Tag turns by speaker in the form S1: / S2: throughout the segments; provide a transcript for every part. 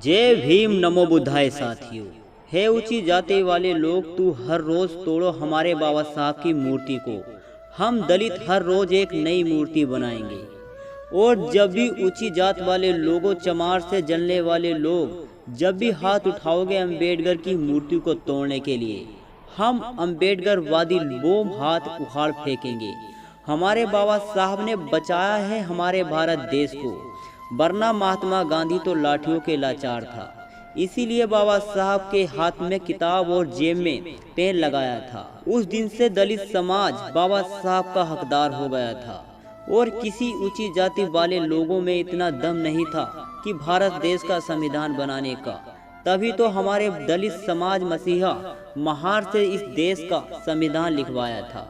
S1: जय भीम नमो बुद्धाय साथियों। है ऊंची जाति वाले लोग, तू हर रोज तोड़ो हमारे बाबा साहब की मूर्ति को। हम दलित हर रोज एक नई मूर्ति बनाएंगे। और जब भी ऊंची जात वाले लोगों, चमार से जलने वाले लोग, जब भी हाथ उठाओगे अंबेडकर की मूर्ति को तोड़ने के लिए, हम अंबेडकर वादी बोम हाथ उखाड़ फेंकेंगे। हमारे बाबा साहब ने बचाया है हमारे भारत देश को, वरना महात्मा गांधी तो लाठियों के लाचार था। इसीलिए बाबा साहब के हाथ में किताब और जेब में पेन लगाया था। उस दिन से दलित समाज बाबा साहब का हकदार हो गया था। और किसी ऊंची जाति वाले लोगों में इतना दम नहीं था कि भारत देश का संविधान बनाने का। तभी तो हमारे दलित समाज मसीहा महार से इस देश का संविधान लिखवाया था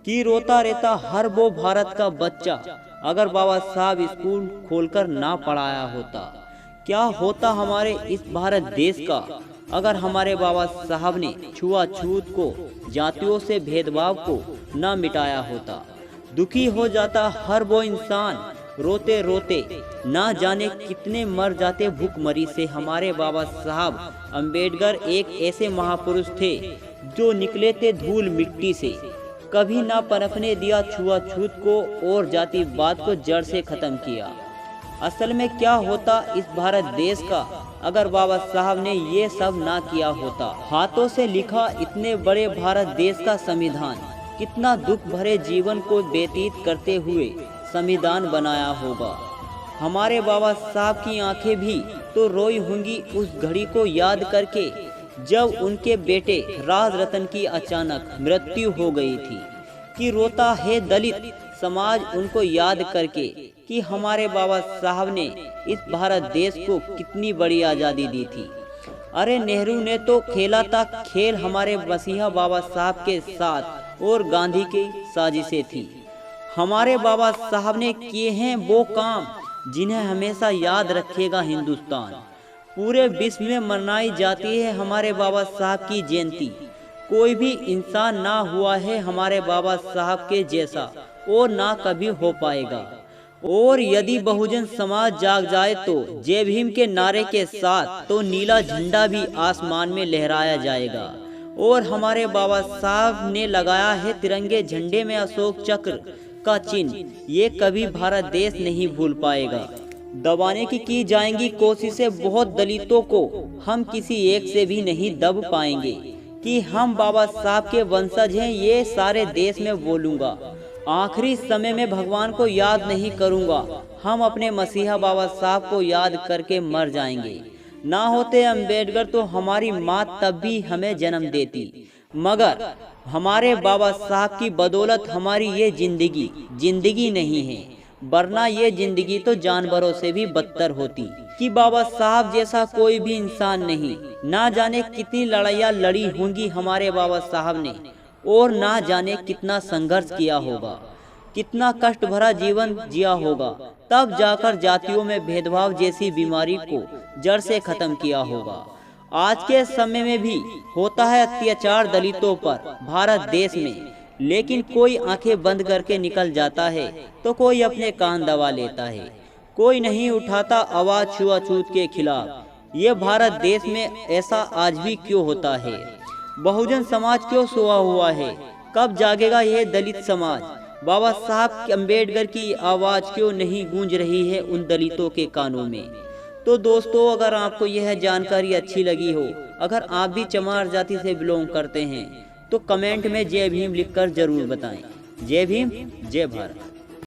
S1: कि रोता रहता हर वो भारत का बच्चा अगर बाबा साहब स्कूल खोलकर ना पढ़ाया होता। क्या होता हमारे इस भारत देश का अगर हमारे बाबा साहब ने छुआछूत को, जातियों से भेदभाव को ना मिटाया होता। दुखी हो जाता हर वो इंसान, रोते रोते ना जाने कितने मर जाते भूखमरी से। हमारे बाबा साहब अंबेडकर एक ऐसे महापुरुष थे जो निकले थे धूल मिट्टी से। कभी ना पनपने दिया छुआछूत को और जातिवाद को जड़ से खत्म किया। असल में क्या होता इस भारत देश का अगर बाबा साहब ने ये सब ना किया होता। हाथों से लिखा इतने बड़े भारत देश का संविधान, कितना दुख भरे जीवन को व्यतीत करते हुए संविधान बनाया होगा। हमारे बाबा साहब की आंखें भी तो रोई होंगी उस घड़ी को याद करके जब उनके बेटे राज रतन की अचानक मृत्यु हो गई थी। कि रोता है दलित समाज उनको याद करके कि हमारे बाबा साहब ने इस भारत देश को कितनी बड़ी आज़ादी दी थी। अरे नेहरू ने तो खेला था खेल हमारे मसीहा बाबा साहब के साथ और गांधी की साजिशें थी। हमारे बाबा साहब ने किए हैं वो काम जिन्हें हमेशा याद रखेगा हिंदुस्तान। पूरे विश्व में मनाई जाती है हमारे बाबा साहब की जयंती। कोई भी इंसान ना हुआ है हमारे बाबा साहब के जैसा और ना कभी हो पाएगा। और यदि बहुजन समाज जाग जाए तो जय भीम के नारे के साथ तो नीला झंडा भी आसमान में लहराया जाएगा। और हमारे बाबा साहब ने लगाया है तिरंगे झंडे में अशोक चक्र का चिन्ह, ये कभी भारत देश नहीं भूल पाएगा। दबाने की जाएंगी कोशिशें बहुत दलितों को, हम किसी एक से भी नहीं दब पाएंगे कि हम बाबा साहब के वंशज हैं, ये सारे देश में बोलूँगा। आखिरी समय में भगवान को याद नहीं करूँगा, हम अपने मसीहा बाबा साहब को याद करके मर जाएंगे। ना होते अंबेडकर तो हमारी माँ तब भी हमें जन्म देती, मगर हमारे बाबा साहब की बदौलत हमारी ये जिंदगी नहीं है, वरना ये जिंदगी तो जानवरों से भी बदतर होती। कि बाबा साहब जैसा कोई भी इंसान नहीं। ना जाने कितनी लड़ाइयाँ लड़ी होंगी हमारे बाबा साहब ने, और ना जाने कितना संघर्ष किया होगा, कितना कष्ट भरा जीवन जिया होगा, तब जाकर जातियों में भेदभाव जैसी बीमारी को जड़ से खत्म किया होगा। आज के समय में भी होता है अत्याचार दलितों पर भारत देश में, लेकिन कोई आंखें बंद करके निकल जाता है तो कोई अपने कान दबा लेता है। कोई नहीं उठाता आवाज छुआछूत के खिलाफ। ये भारत देश में ऐसा आज भी क्यों होता है? बहुजन समाज क्यों सोया हुआ है? कब जागेगा ये दलित समाज? बाबा साहब अंबेडकर की आवाज क्यों नहीं गूंज रही है उन दलितों के कानों में? तो दोस्तों, अगर आपको यह जानकारी अच्छी लगी हो, अगर आप भी चमार जाति से बिलोंग करते हैं, तो कमेंट में जय भीम लिखकर जरूर बताएं। जय भीम, जय भारत।